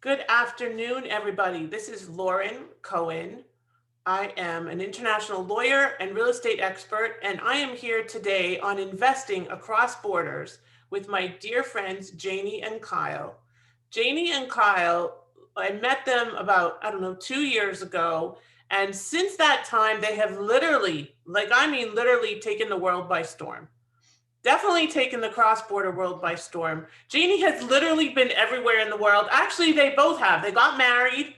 Good afternoon, everybody. This is Lauren Cohen. I am an international lawyer and real estate expert, and I am here today on investing across borders with my dear friends, Janie and Kyle. Janie and Kyle, I met them about, 2 years ago. And since that time, they have literally, literally taken the world by storm. Definitely taken the cross-border world by storm. Janie has literally been everywhere in the world. Actually, they both have. They got married.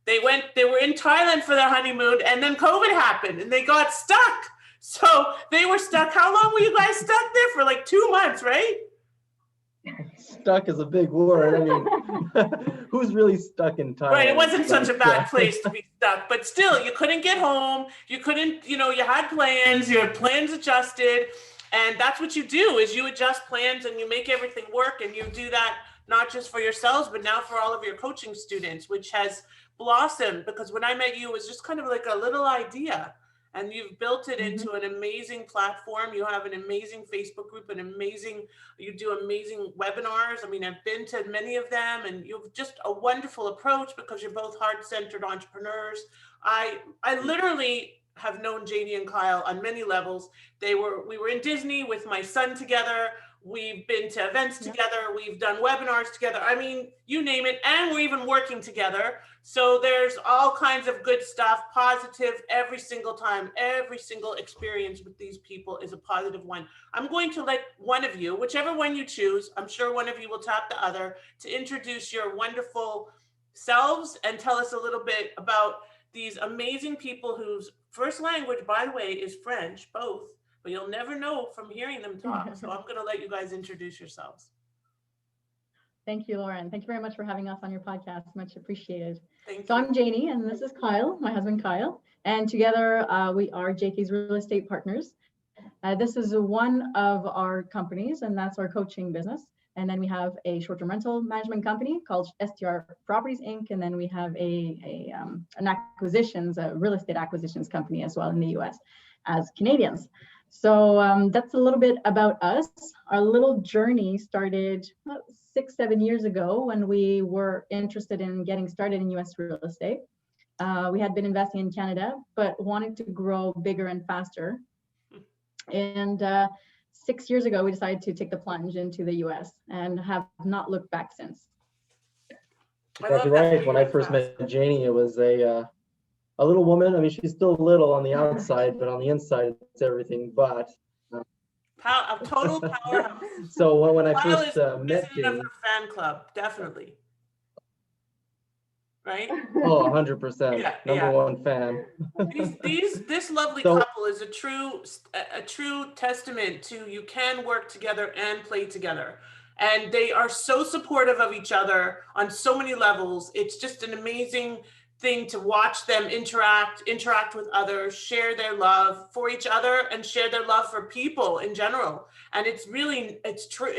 They were in Thailand for their honeymoon, and then COVID happened and they got stuck. So they were stuck. How long were you guys stuck there for? Like 2 months, right? Stuck is a big word. I mean, who's really stuck in Thailand? Right, it wasn't such a bad place to be stuck, but still, you couldn't get home. You couldn't, you had plans, your plans adjusted. And that's what you do, is you adjust plans and you make everything work. And you do that not just for yourselves, but now for all of your coaching students, which has blossomed, because when I met you, it was just kind of like a little idea. And you've built it into an amazing platform. You have an amazing Facebook group, you do amazing webinars. I mean, I've been to many of them, and you've just a wonderful approach because you're both heart-centered entrepreneurs. I literally have known Janie and Kyle on many levels. We were in Disney with my son together. We've been to events together. We've done webinars together. I mean, you name it. And we're even working together. So there's all kinds of good stuff, positive every single time. Every single experience with these people is a positive one. I'm going to let one of you, whichever one you choose, I'm sure one of you will tap the other, to introduce your wonderful selves and tell us a little bit about these amazing people whose first language, by the way, is French, both. But you'll never know from hearing them talk. So I'm going to let you guys introduce yourselves. Thank you, Lauren. Thank you very much for having us on your podcast. Much appreciated. Thank So you. I'm Janie, and this is Kyle, my husband Kyle. And together we are JK's Real Estate Partners. This is one of our companies, and that's our coaching business. And then we have a short-term rental management company called STR Properties Inc. And then we have an real estate acquisitions company as well in the US as Canadians. So that's a little bit about us. Our little journey started 6-7 years ago when we were interested in getting started in US real estate. We had been investing in Canada, but wanted to grow bigger and faster. And 6 years ago, we decided to take the plunge into the US and have not looked back since. That's right. When I first met Janie, it was a little woman. I mean, she's still little on the outside, but on the inside, it's everything but. A total powerhouse. So when I Kyle first met Janie, of her fan club, definitely. Right? Oh, 100%. Number one fan. This lovely couple is a true testament to you can work together and play together. And they are so supportive of each other on so many levels. It's just an amazing thing to watch them interact with others, share their love for each other and share their love for people in general. And it's true.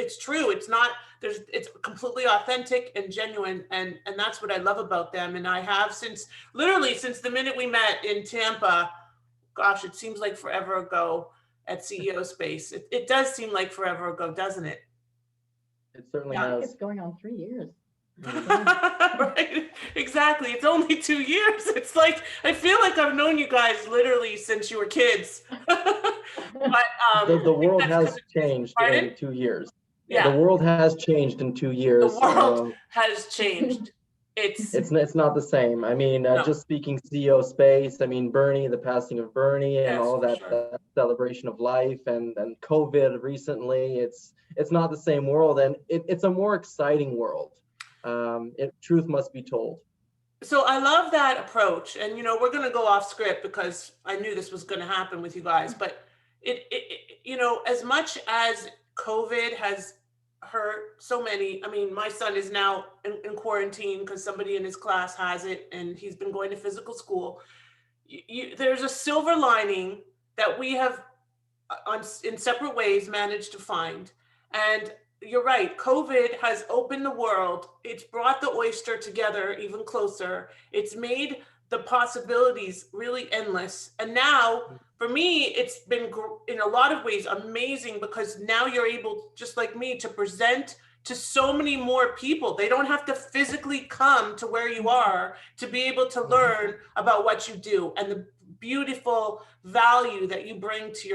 It's completely authentic and genuine. And that's what I love about them. And I have since the minute we met in Tampa, gosh, it seems like forever ago at CEO Space. It does seem like forever ago, doesn't it? It certainly I has. think it's going on 3 years. Right, exactly. It's only 2 years. It's like I feel like I've known you guys literally since you were kids. But the world has changed in 2 years. Yeah, the world has changed in 2 years. The world has changed. It's not the same. I mean, No. Just speaking CEO Space. I mean, Bernie, the passing of Bernie, and Yes, all that, sure. that celebration of life, and COVID recently. It's not the same world, and it's a more exciting world. Truth must be told. So I love that approach, and we're going to go off script because I knew this was going to happen with you guys. But as much as COVID has hurt so many, I mean, my son is now in quarantine because somebody in his class has it, and he's been going to physical school. There's a silver lining that we have, in separate ways, managed to find, and you're right. COVID has opened the world. It's brought the oyster together even closer. It's made the possibilities really endless. And now, for me, it's been in a lot of ways amazing because now you're able, just like me, to present to so many more people. They don't have to physically come to where you are to be able to learn about what you do and the beautiful value that you bring to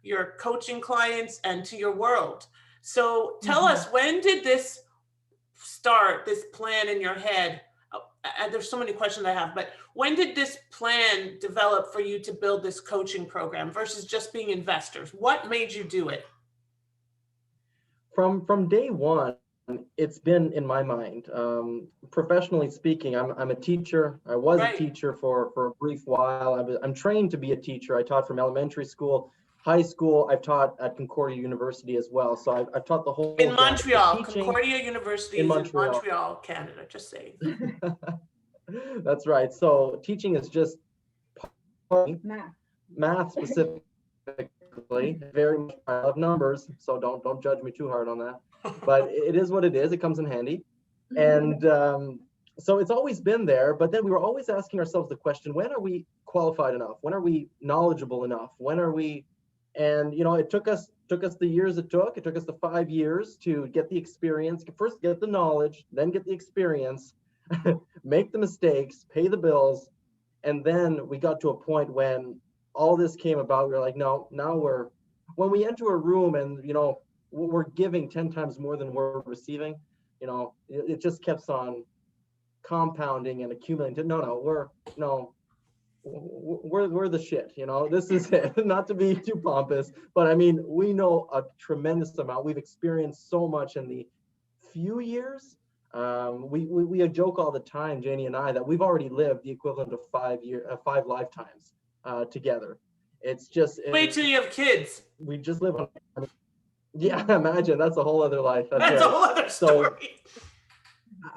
your coaching clients and to your world. So tell us, when did this start, this plan in your head? There's so many questions I have, but when did this plan develop for you to build this coaching program versus just being investors? What made you do it? From day one, it's been in my mind. Professionally speaking, I'm a teacher. I was a teacher for a brief while. I'm trained to be a teacher. I taught from elementary school, high school. I've taught at Concordia University as well. So I've taught the whole in Montreal. teaching, Concordia University is in Montreal, Canada. Just saying. That's right. So teaching is just math specifically. Very much, I love numbers, so don't judge me too hard on that. But it is what it is. It comes in handy, and so it's always been there. But then we were always asking ourselves the question: when are we qualified enough? When are we knowledgeable enough? When are we? And it took us the years it took. It took us the 5 years to get the experience. First, get the knowledge, then get the experience, make the mistakes, pay the bills, and then we got to a point when all this came about. We were like, no, now when we enter a room and we're giving 10 times more than we're receiving, it just kept on compounding and accumulating. We're the shit. This is it. Not to be too pompous, but I mean, we know a tremendous amount. We've experienced so much in the few years. We joke all the time, Janie and I, that we've already lived the equivalent of 5 lifetimes together. It's just wait till you have kids. We just live on. Yeah, imagine, that's a whole other life. That's a whole other story. So,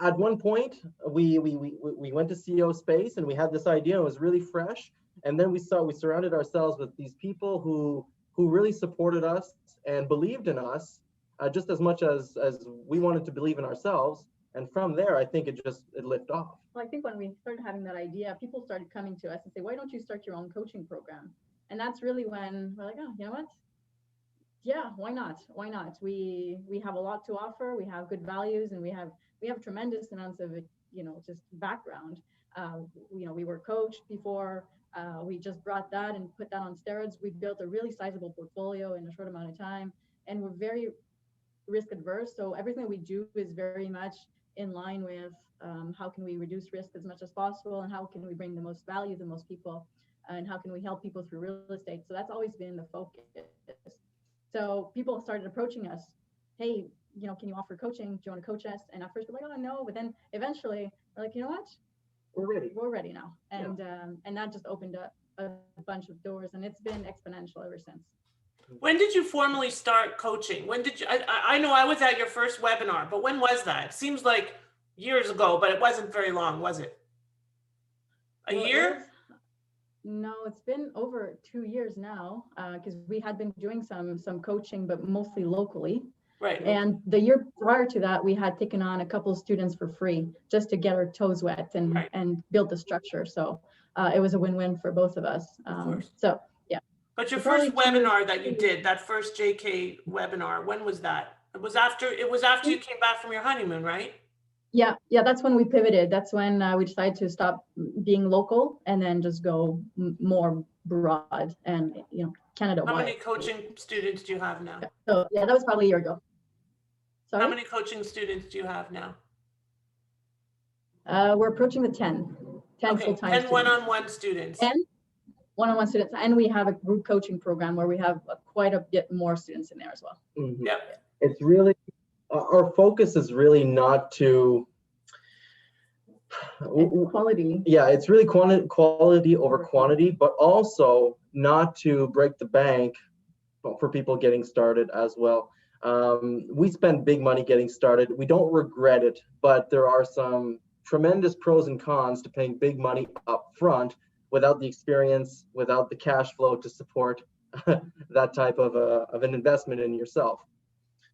at one point, we went to CEO Space and we had this idea. It was really fresh, and then we surrounded ourselves with these people who really supported us and believed in us just as much as we wanted to believe in ourselves. And from there, I think it lifted off. Well, I think when we started having that idea, people started coming to us and say, why don't you start your own coaching program? And that's really when we're like, oh, you know what? Yeah, why not? Why not? We have a lot to offer. We have good values, and we have tremendous amounts of just background. We were coached before. We just brought that and put that on steroids. We built a really sizable portfolio in a short amount of time, and we're very risk adverse. So everything we do is very much in line with how can we reduce risk as much as possible, and how can we bring the most value to the most people, and how can we help people through real estate. So that's always been the focus. So people started approaching us, hey, can you offer coaching? Do you want to coach us? And at first we're like, oh no, but then eventually we're like, you know what? We're ready now. And and that just opened up a bunch of doors, and it's been exponential ever since. When did you formally start coaching? When did you, I know I was at your first webinar, but when was that? It seems like years ago, but it wasn't very long, was it? A year? No, it's been over 2 years now, because we had been doing some coaching, but mostly locally. Right. And the year prior to that, we had taken on a couple of students for free just to get our toes wet and build the structure. So it was a win-win for both of us. So yeah. But your first webinar that you did, that first JK webinar, when was that? It was after you came back from your honeymoon, right? Yeah, that's when we pivoted. That's when we decided to stop being local and then just go more broad and Canada-wide. How many coaching students do you have now? So yeah, that was probably a year ago. Sorry? How many coaching students do you have now? We're approaching the 10 full-time students. 10 one-on-one students. 10 one-on-one students, and we have a group coaching program where we have quite a bit more students in there as well. Mm-hmm. Yeah. It's really, our focus is really not to quality. Yeah, it's really quality over quantity, but also not to break the bank for people getting started as well. We spend big money getting started. We don't regret it, but there are some tremendous pros and cons to paying big money up front without the experience, without the cash flow to support that type of an investment in yourself.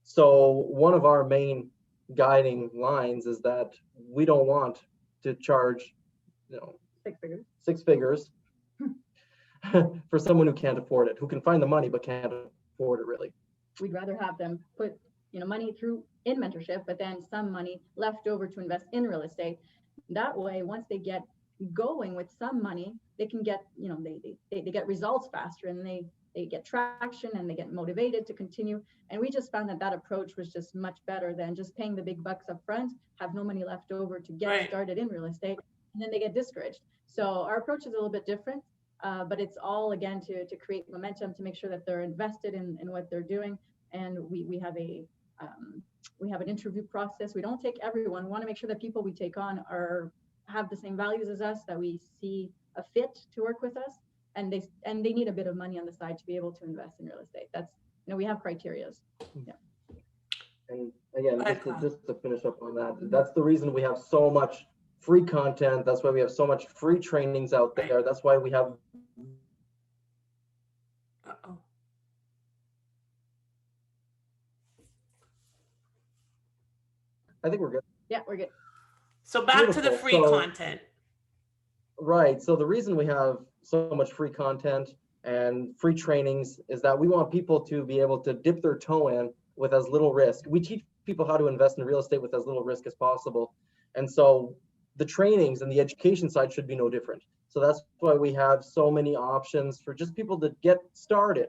So one of our main guiding lines is that we don't want to charge, 6 figures for someone who can't afford it, who can find the money but can't afford it really. We'd rather have them put money through in mentorship, but then some money left over to invest in real estate. That way, once they get going with some money, they can get, you know, they get results faster, and they get traction, and they get motivated to continue. And we just found that that approach was just much better than just paying the big bucks up front, have no money left over to get started in real estate, and then they get discouraged. So our approach is a little bit different, but it's all, again, to create momentum, to make sure that they're invested in what they're doing. And we have an interview process. We don't take everyone. We want to make sure that people we take on have the same values as us, that we see a fit to work with us, and they need a bit of money on the side to be able to invest in real estate. That's, you know, we have criterias. Yeah. And again, just to finish up on that, that's the reason we have so much free content. That's why we have so much free trainings out there. That's why we have. Uh-oh. I think we're good. Yeah, we're good. So back to the free content. Right. So the reason we have so much free content and free trainings is that we want people to be able to dip their toe in with as little risk. We teach people how to invest in real estate with as little risk as possible. And so the trainings and the education side should be no different. So that's why we have so many options for just people to get started,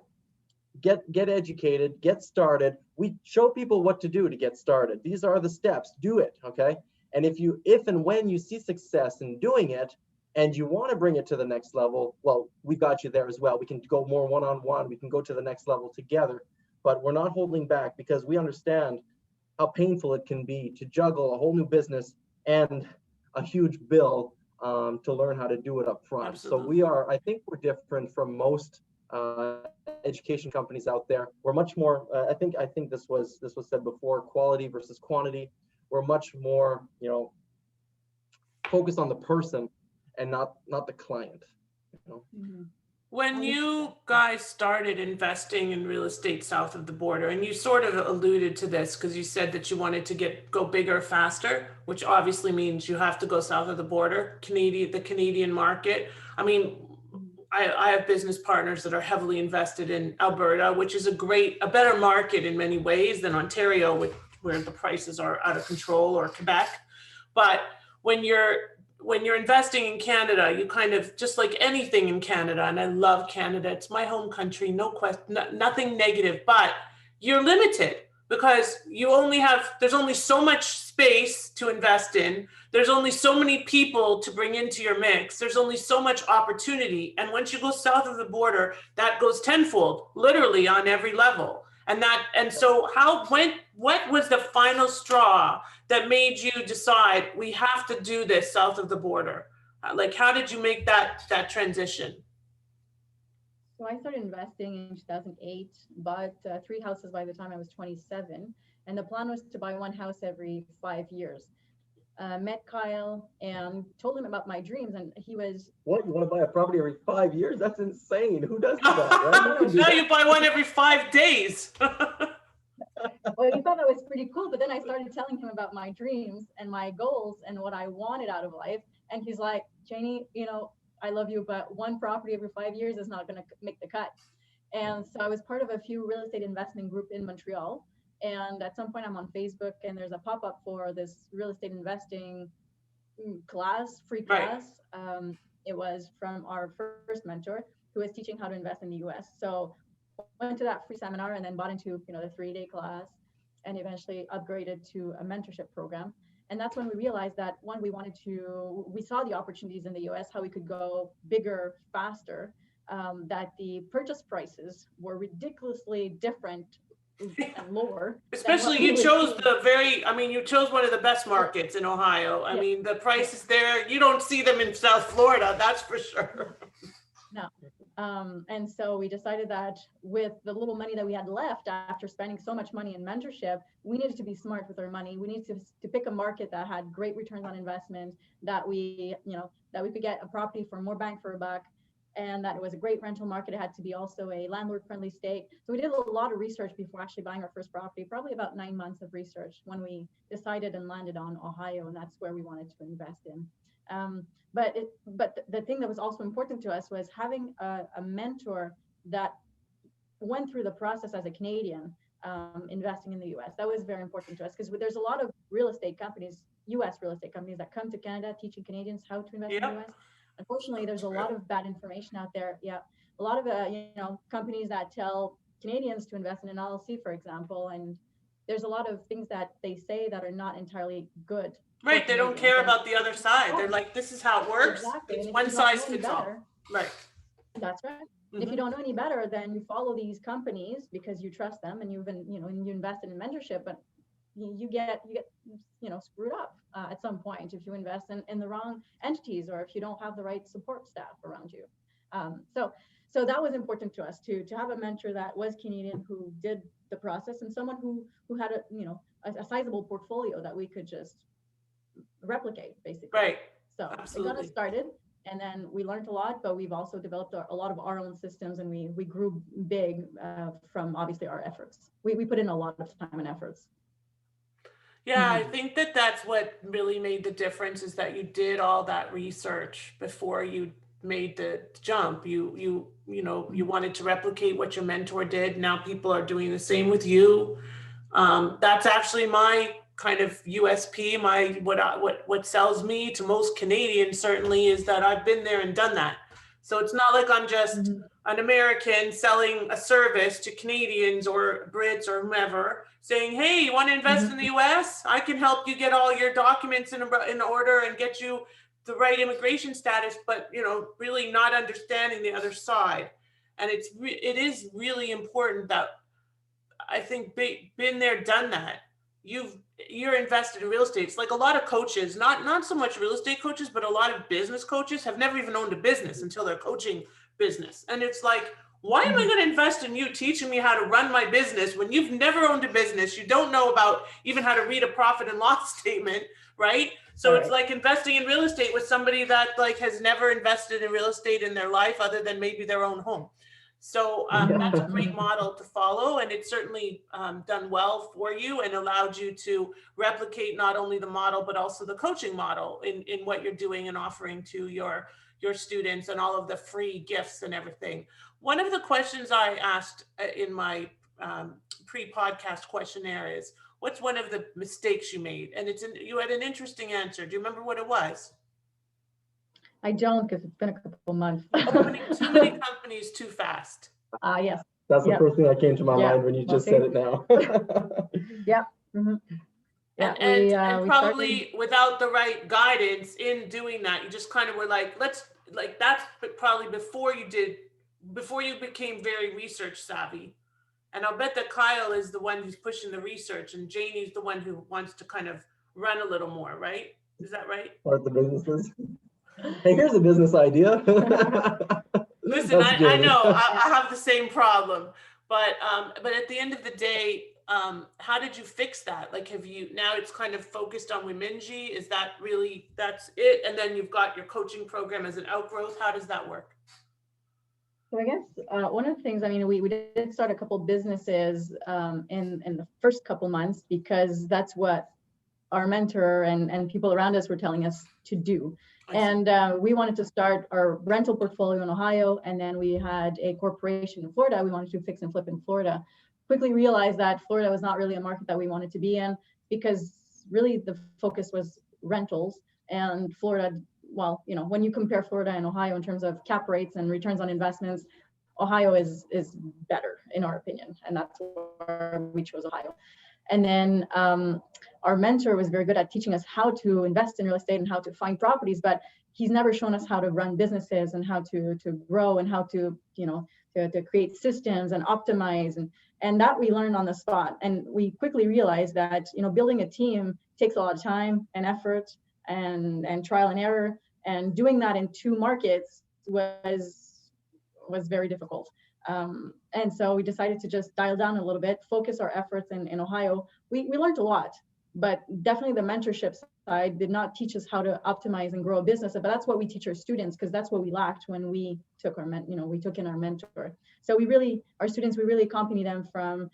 get educated, get started. We show people what to do to get started. These are the steps. Do it, okay? And if and when you see success in doing it, and you want to bring it to the next level, well, we got you there as well. We can go more one-on-one. We can go to the next level together, but we're not holding back, because we understand how painful it can be to juggle a whole new business and a huge bill to learn how to do it up front. Absolutely. So I think we're different from most education companies out there. We're much more, I think this was said before, quality versus quantity. We're much more, you know, focused on the person and not the client. You know? Mm-hmm. When you guys started investing in real estate south of the border, and you sort of alluded to this because you said that you wanted to go bigger faster, which obviously means you have to go south of the border, the Canadian market. I mean, I have business partners that are heavily invested in Alberta, which is a better market in many ways than Ontario, where the prices are out of control, or Quebec. But when you're investing in Canada, you kind of, just like anything in Canada, and I love Canada, it's my home country, no question, nothing negative, but you're limited because there's only so much space to invest in. There's only so many people to bring into your mix. There's only so much opportunity. And once you go south of the border, that goes tenfold, literally on every level. So what was the final straw that made you decide we have to do this south of the border? Like, how did you make that transition? So I started investing in 2008, bought 3 houses by the time I was 27. And the plan was to buy 1 house every 5 years. Met Kyle and told him about my dreams, and he was, what, you want to buy a property every 5 years? That's insane. Who does that, right? Now you buy one every 5 days. Well, he thought that was pretty cool, but then I started telling him about my dreams and my goals and what I wanted out of life, and he's like, Janie, you know, I love you, but 1 property every 5 years is not going to make the cut. And so I was part of a few real estate investment group in Montreal. And at some point I'm on Facebook, and there's a pop-up for this real estate investing class, free class. Right. It was from our first mentor who was teaching how to invest in the US. So went to that free seminar and then bought into, you know, the 3-day class, and eventually upgraded to a mentorship program. And that's when we realized that, one, we saw the opportunities in the US, how we could go bigger, faster, that the purchase prices were ridiculously different and lower. Especially you chose you chose one of the best markets in Ohio. I mean, the prices there, you don't see them in South Florida, that's for sure. No. And so we decided that with the little money that we had left after spending so much money in mentorship, we needed to be smart with our money. We needed to pick a market that had great returns on investment, that we could get a property for more bang for a buck, and that it was a great rental market. It had to be also a landlord-friendly state. So we did a lot of research before actually buying our first property, probably about 9 months of research when we decided and landed on Ohio, and that's where we wanted to invest in. But the thing that was also important to us was having a mentor that went through the process as a Canadian, investing in the US. That was very important to us because there's a lot of real estate companies, US real estate companies that come to Canada teaching Canadians how to invest in the US. Unfortunately, there's a lot of bad information out there. Yeah, a lot of companies that tell Canadians to invest in an LLC, for example, and there's a lot of things that they say that are not entirely good. Right, they don't care about the other side. They're like, this is how it works. Exactly. It's one size fits all. Right. That's right. If you don't know any better, then you follow these companies because you trust them and you invested in mentorship, but you get screwed up at some point if you invest in the wrong entities or if you don't have the right support staff around you. So that was important to us to have a mentor that was Canadian who did the process and someone who had a sizable portfolio that we could just replicate basically. Right. So absolutely. It got us started. And then we learned a lot, but we've also developed a lot of our own systems, and we grew big from obviously our efforts. We put in a lot of time and efforts. Yeah, I think that's what really made the difference is that you did all that research before you made the jump. You wanted to replicate what your mentor did. Now people are doing the same with you. That's actually my kind of USP, what sells me to most Canadians certainly is that I've been there and done that. So it's not like I'm just an American selling a service to Canadians or Brits or whomever saying, hey, you want to invest in the US? I can help you get all your documents in order and get you the right immigration status, but really not understanding the other side. And it is really important that I think been there, done that. You're invested in real estate. It's like a lot of coaches, not so much real estate coaches, but a lot of business coaches have never even owned a business until they're coaching business. And it's like, why am I going to invest in you teaching me how to run my business when you've never owned a business? You don't know about even how to read a profit and loss statement, right? So It's like investing in real estate with somebody that like has never invested in real estate in their life other than maybe their own home. So that's a great model to follow, and it's certainly done well for you and allowed you to replicate not only the model, but also the coaching model in what you're doing and offering to your students and all of the free gifts and everything. One of the questions I asked in my pre-podcast questionnaire is, what's one of the mistakes you made? And you had an interesting answer. Do you remember what it was? I don't, because it's been a couple months. Too many companies too fast. Yes. That's the first thing that came to my mind when you just said it now. Yeah. And probably without the right guidance in doing that, you just kind of were like, that's probably before you became very research savvy. And I'll bet that Kyle is the one who's pushing the research and Janie's the one who wants to kind of run a little more, right? Is that right? Start the businesses. Hey, here's a business idea. Listen, I know I have the same problem, but at the end of the day, how did you fix that? Like, now it's kind of focused on Womenji? Is that really, that's it? And then you've got your coaching program as an outgrowth. How does that work? So I guess one of the things, we did start a couple businesses in the first couple months because that's what our mentor and people around us were telling us to do. And we wanted to start our rental portfolio in Ohio, and then we had a corporation in Florida. We wanted to fix and flip in Florida. Quickly realized that Florida was not really a market that we wanted to be in because really the focus was rentals. And Florida, well, when you compare Florida and Ohio in terms of cap rates and returns on investments, Ohio is better in our opinion, and that's where we chose Ohio. And then our mentor was very good at teaching us how to invest in real estate and how to find properties, but he's never shown us how to run businesses and how to grow and how to create systems and optimize, and that we learned on the spot. And we quickly realized that building a team takes a lot of time and effort and trial and error, and doing that in 2 markets was very difficult. And so we decided to just dial down a little bit, focus our efforts in Ohio. We learned a lot, but definitely the mentorship side did not teach us how to optimize and grow a business. But that's what we teach our students, because that's what we lacked when we took we took in our mentor. So we really accompany them from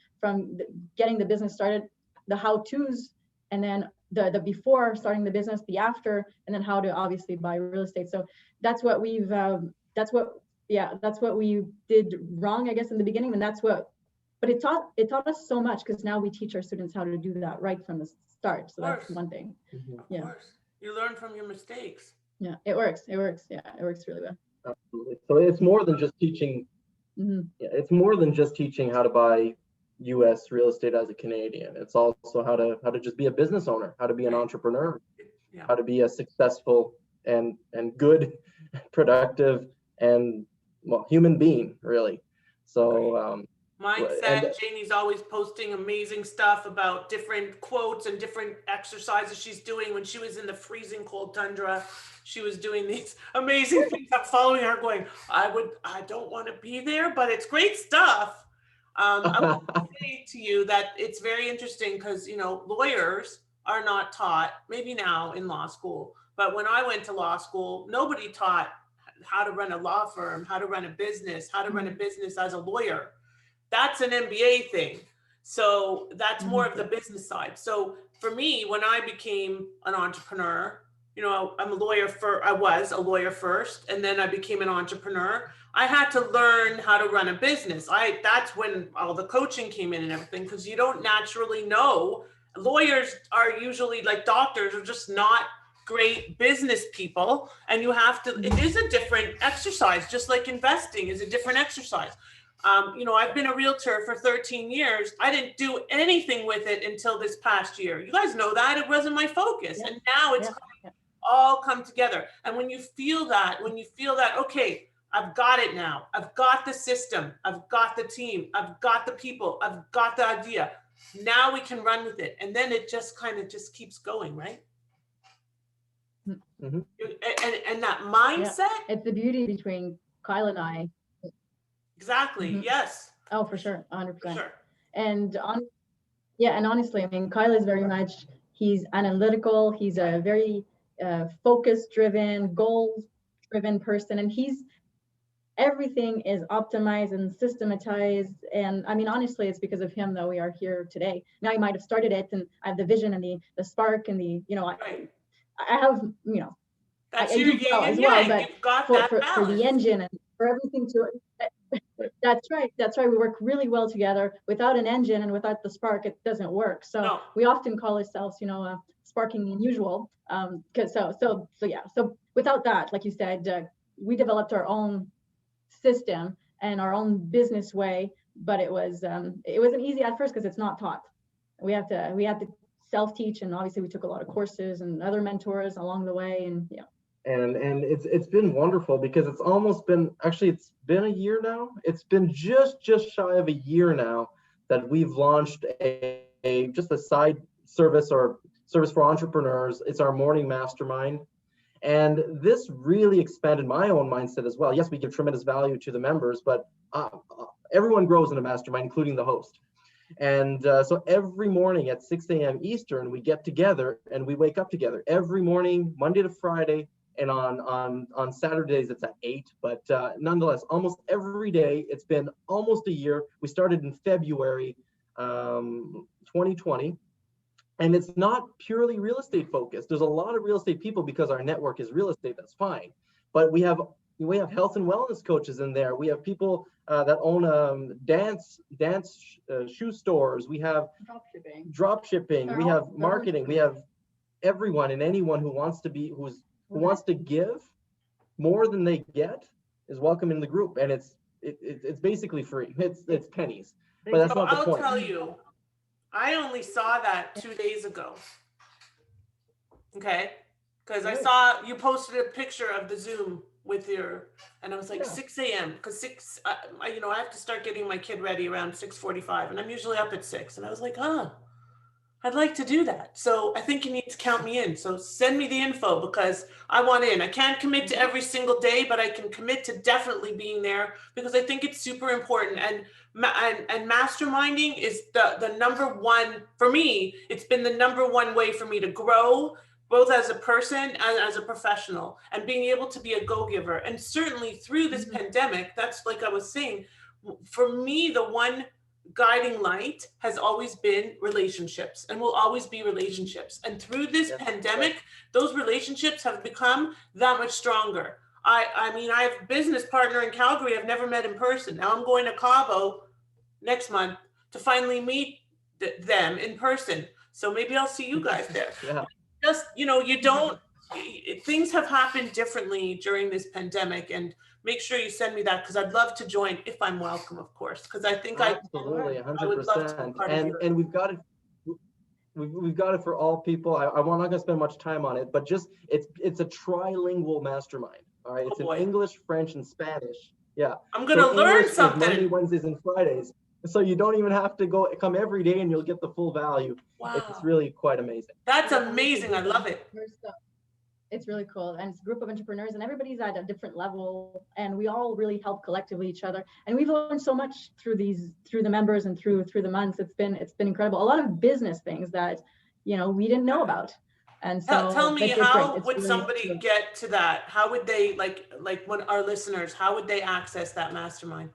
getting the business started, the how-tos, and then the before starting the business, the after, and then how to obviously buy real estate. So that's what that's what we did wrong, I guess, in the beginning, and that's what but it taught us so much, because now we teach our students how to do that right from the start. So that's one thing. Of course. You learn from your mistakes. Yeah, it works. Yeah, it works really well. Absolutely. So it's more than just teaching. Yeah, it's more than just teaching how to buy U.S. real estate as a Canadian. It's also how to just be a business owner, how to be an entrepreneur, how to be a successful and good, productive, and human being, really. So mindset. Janie's always posting amazing stuff about different quotes and different exercises she's doing. When she was in the freezing cold tundra, she was doing these amazing things. I'm following her going, I don't want to be there, but it's great stuff. I would say to you that it's very interesting because, you know, lawyers are not taught, maybe now in law school, but when I went to law school, nobody taught how to run a law firm, how to run a business, how to run a business as a lawyer. That's an MBA thing. So that's more of the business side. So for me, when I became an entrepreneur, you know, I was a lawyer first, and then I became an entrepreneur. I had to learn how to run a business. That's when all the coaching came in and everything, because you don't naturally know. Lawyers are usually, like doctors, are just not great business people. And you have to, it is a different exercise, just like investing is a different exercise. You know, I've been a realtor for 13 years. I didn't do anything with it until this past year. You guys know that it wasn't my focus. And now it's all come together. And when you feel that, okay, I've got it now. I've got the system. I've got the team. I've got the people. I've got the idea. Now we can run with it. And then it just kind of just keeps going, right? And that mindset. Yeah. It's the beauty between Kyle and I. Exactly. Yes. Oh, for sure. 100%. For sure. And honestly, I mean, Kyle is very much, he's analytical. He's a very focus-driven, goal-driven person. And everything is optimized and systematized. And I mean, honestly, it's because of him that we are here today. Now he might have started it, and I have the vision and the spark and I have, you know, that's I do well as well, but you've got for the engine and for everything that's right. We work really well together. Without an engine and without the spark, it doesn't work. So we often call ourselves, you know, sparking the unusual. So without that, like you said, we developed our own system and our own business way, but it wasn't easy at first because it's not taught. We had to self-teach, and obviously we took a lot of courses and other mentors along the way, and And it's been wonderful because it's been a year now. It's been just shy of a year now that we've launched just a side service or service for entrepreneurs. It's our morning mastermind. And this really expanded my own mindset as well. Yes, we give tremendous value to the members, but everyone grows in a mastermind, including the host. And so every morning at 6 a.m. Eastern, we get together and we wake up together every morning, Monday to Friday. And on Saturdays, it's at 8. But nonetheless, almost every day, it's been almost a year. We started in February 2020. And it's not purely real estate focused. There's a lot of real estate people because our network is real estate. That's fine. But we have health and wellness coaches in there. We have people that own dance shoe stores. We have drop shipping. We have marketing. We have everyone and anyone who wants to give more than they get is welcome in the group. And it's basically free. It's pennies. But that's not the point. I'll tell you. I only saw that 2 days ago. Okay. Because I saw you posted a picture of the Zoom with and I was like 6 a.m. because I have to start getting my kid ready around 6:45, and I'm usually up at 6. And I was like, I'd like to do that. So I think you need to count me in. So send me the info because I want in. I can't commit to every single day, but I can commit to definitely being there because I think it's super important. And masterminding is the number one, for me, it's been the number one way for me to grow, both as a person and as a professional, and being able to be a go-giver. And certainly through this pandemic, that's like I was saying, for me, the one guiding light has always been relationships and will always be relationships. And through this pandemic, those relationships have become that much stronger. I mean, I have a business partner in Calgary I've never met in person. Now I'm going to Cabo next month to finally meet them in person. So maybe I'll see you guys there. Yeah. Just, you don't, things have happened differently during this pandemic, and make sure you send me that, because I'd love to join if I'm welcome, of course, because I think Absolutely, I would love to be 100%. part of your. And we've got it. We've got it for all people. I'm not going to spend much time on it, but just it's a trilingual mastermind. All right, it's in English, French, and Spanish. Yeah, I'm going to learn English something. Monday, Wednesdays, and Fridays. So you don't even have to come every day, and you'll get the full value. Wow. It's really quite amazing. That's amazing. I love it. It's really cool. And it's a group of entrepreneurs, and everybody's at a different level, and we all really help collectively each other. And we've learned so much through the members and through the months. It's been incredible. A lot of business things that, we didn't know about. And so tell me, how would really somebody get to that? How would they, like when our listeners, how would they access that mastermind?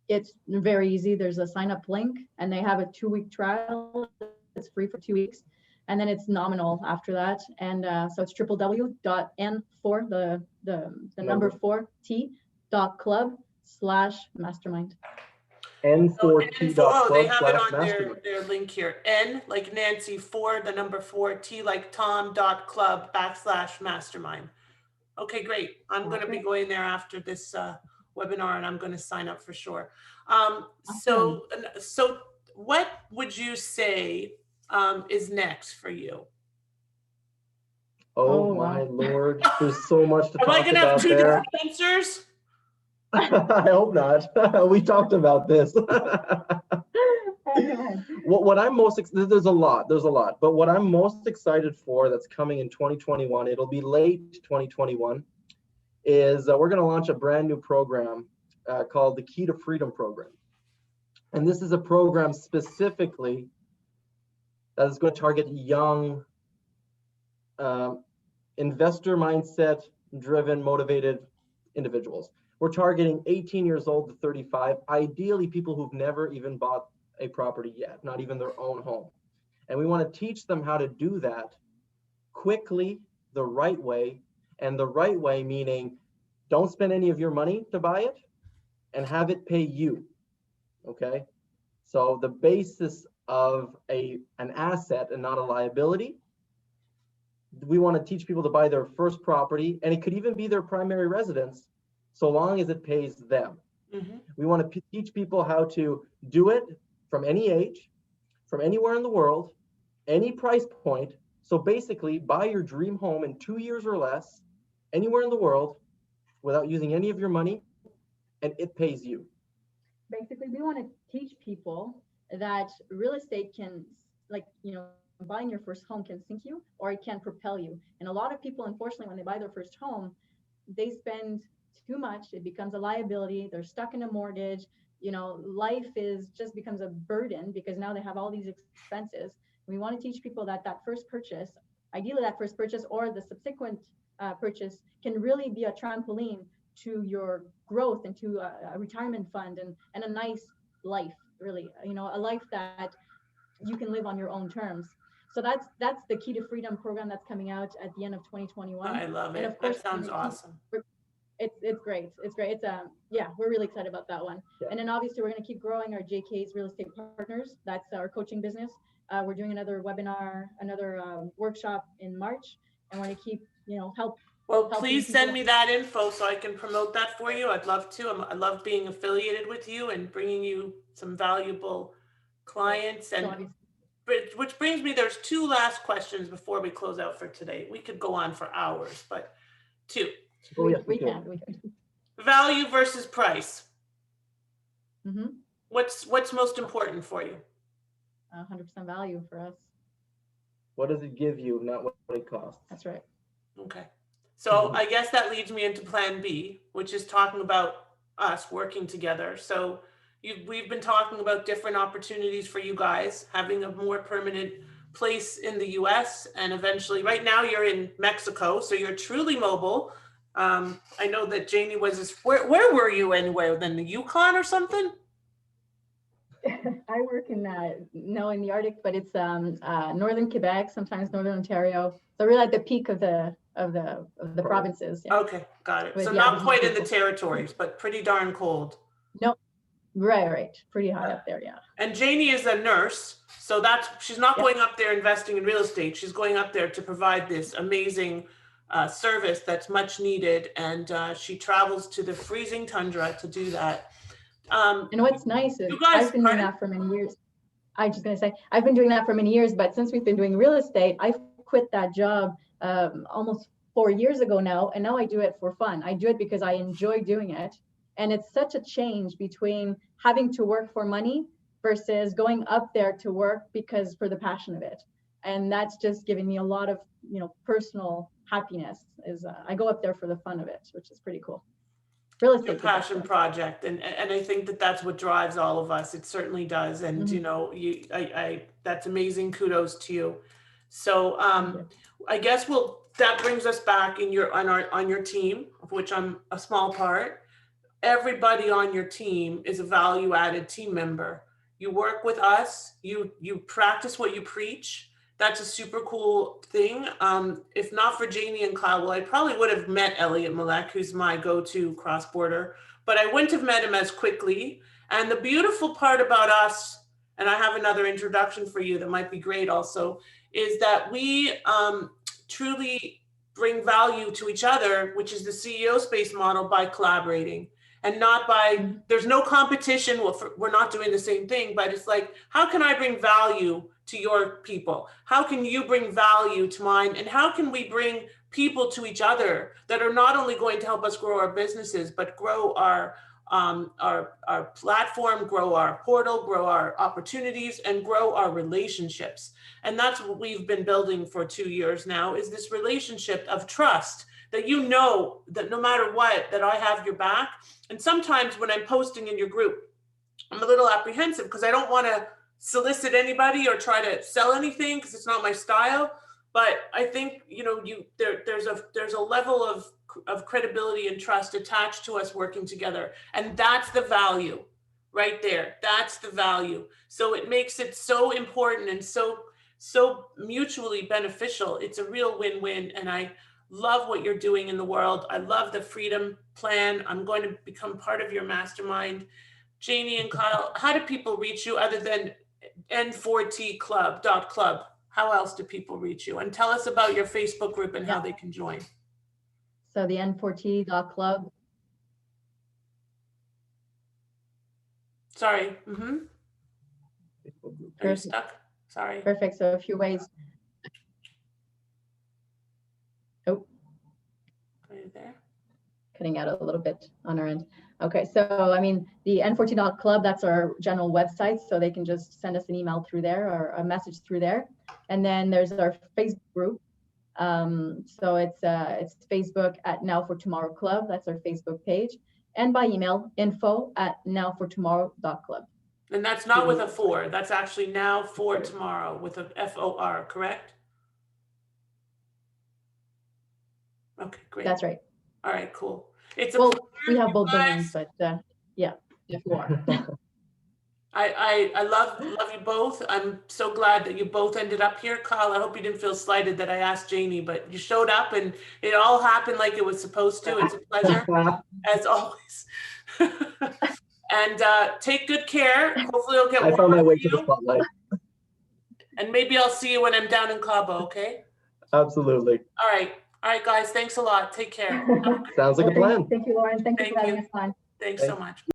It's very easy. There's a sign up link, and they have a 2-week trial. It's free for 2 weeks. And then it's nominal after that. And so it's www.n4, the number 4t.club/mastermind. N4t.club/mastermind. Oh, they have it on their link here. N like Nancy, 4, the number 4, T like Tom, .club/mastermind. Okay, great. I'm going to be going there after this webinar, and I'm going to sign up for sure. So what would you say is next for you? Oh my Lord, there's so much to talk about. Am I going to have 2 different answers? I hope not. We talked about this. What I'm there's a lot, but what I'm most excited for that's coming in 2021, it'll be late 2021, is we're going to launch a brand new program called the Key to Freedom program. And this is a program specifically that is going to target young, investor mindset driven, motivated individuals. We're targeting 18 years old to 35, ideally people who've never even bought a property yet, not even their own home. And we want to teach them how to do that quickly, the right way, and the right way meaning don't spend any of your money to buy it and have it pay you, okay? So the basis of an asset and not a liability, we want to teach people to buy their first property, and it could even be their primary residence, so long as it pays them. Mm-hmm. We want to teach people how to do it from any age, from anywhere in the world, any price point. So basically, buy your dream home in 2 years or less, anywhere in the world, without using any of your money, and it pays you. Basically, we want to teach people that real estate can, buying your first home can sink you, or it can propel you. And a lot of people, unfortunately, when they buy their first home, they spend too much. It becomes a liability. They're stuck in a mortgage. Life just becomes a burden because now they have all these expenses. We want to teach people that first purchase, ideally that first purchase or the subsequent purchase, can really be a trampoline to your growth and to a retirement fund and a nice life, really, a life that you can live on your own terms. So that's the Key to Freedom program that's coming out at the end of 2021. I love it. And of course, that sounds awesome. It's great. It's great. We're really excited about that one. Yeah. And then obviously we're going to keep growing our JK's Real Estate Partners. That's our coaching business. We're doing another webinar, another workshop in March, and we're going to keep, help. Well, please send me that info so I can promote that for you. I'd love to. I love being affiliated with you and bringing you some valuable clients. And which brings me, there's 2 last questions before we close out for today. We could go on for hours, but 2. We can. Value versus price. Mm-hmm. What's most important for you? 100% value for us. What does it give you, not what it costs? That's right. Okay. So I guess that leads me into plan B, which is talking about us working together. So we've been talking about different opportunities for you guys, having a more permanent place in the US, and eventually, right now you're in Mexico, so you're truly mobile. I know that Janie was, where were you anyway? In the Yukon or something? I work in the Arctic, but it's northern Quebec, sometimes northern Ontario. So really at the peak of the provinces. Yeah. Okay, got it. So not quite in the territories, but pretty darn cold. No, Right. Pretty high up there, yeah. And Janie is a nurse, so she's not going up there investing in real estate. She's going up there to provide this amazing service that's much needed, and she travels to the freezing tundra to do that. And what's nice is I've been doing that for many years. I'm just going to say, I've been doing that for many years, but since we've been doing real estate, I quit that job almost 4 years ago now, and now I do it for fun. I do it because I enjoy doing it. And it's such a change between having to work for money versus going up there to work because for the passion of it. And that's just giving me a lot of, personal happiness. I go up there for the fun of it, which is pretty cool. Real estate, your passion project, and I think that that's what drives all of us. It certainly does, and that's amazing. Kudos to you. So I guess that brings us back on your team, of which I'm a small part. Everybody on your team is a value-added team member. You work with us. You practice what you preach. That's a super cool thing. If not for Janie and Kyle, well, I probably would have met Elliot Malek, who's my go-to cross-border, but I wouldn't have met him as quickly. And the beautiful part about us, and I have another introduction for you that might be great also, is that we truly bring value to each other, which is the CEO space model, by collaborating. And not by, there's no competition. We're not doing the same thing, but it's like, how can I bring value to your people? How can you bring value to mine? And how can we bring people to each other that are not only going to help us grow our businesses, but grow our platform, grow our portal, grow our opportunities, and grow our relationships. And that's what we've been building for 2 years now, is this relationship of trust, that that no matter what, that I have your back. And sometimes when I'm posting in your group, I'm a little apprehensive because I don't want to solicit anybody or try to sell anything because it's not my style. But I think, there's a level of credibility and trust attached to us working together. And that's the value right there. That's the value. So it makes it so important and so mutually beneficial. It's a real win-win. And I love what you're doing in the world. I love the Freedom Plan. I'm going to become part of your mastermind. Janie and Kyle, how do people reach you other than n4tclub.club? How else do people reach you? And tell us about your Facebook group and how they can join. So the n4t.club. Sorry. Are you stuck? Sorry. Perfect. So a few ways. Oh. Are you there? Cutting out a little bit on our end. Okay, so the n4t.club, that's our general website, so they can just send us an email through there or a message through there. And then there's our Facebook group. So it's Facebook at Now for Tomorrow Club. That's our Facebook page. And by email, info@nowfortomorrow.club. And that's not with a 4. That's actually Now for Tomorrow with a FOR, correct? Okay, great. That's right. All right, cool. We have both domains, but yeah, FOR. I love you both. I'm so glad that you both ended up here. Kyle, I hope you didn't feel slighted that I asked Janie, but you showed up and it all happened like it was supposed to. It's a pleasure, as always. And take good care. Hopefully it'll get warmer. I found my way to the spotlight. And maybe I'll see you when I'm down in Cabo, okay? Absolutely. All right, guys. Thanks a lot. Take care. Sounds like a plan. Thank you, Lauren. Thank you for having us on. Thanks so much.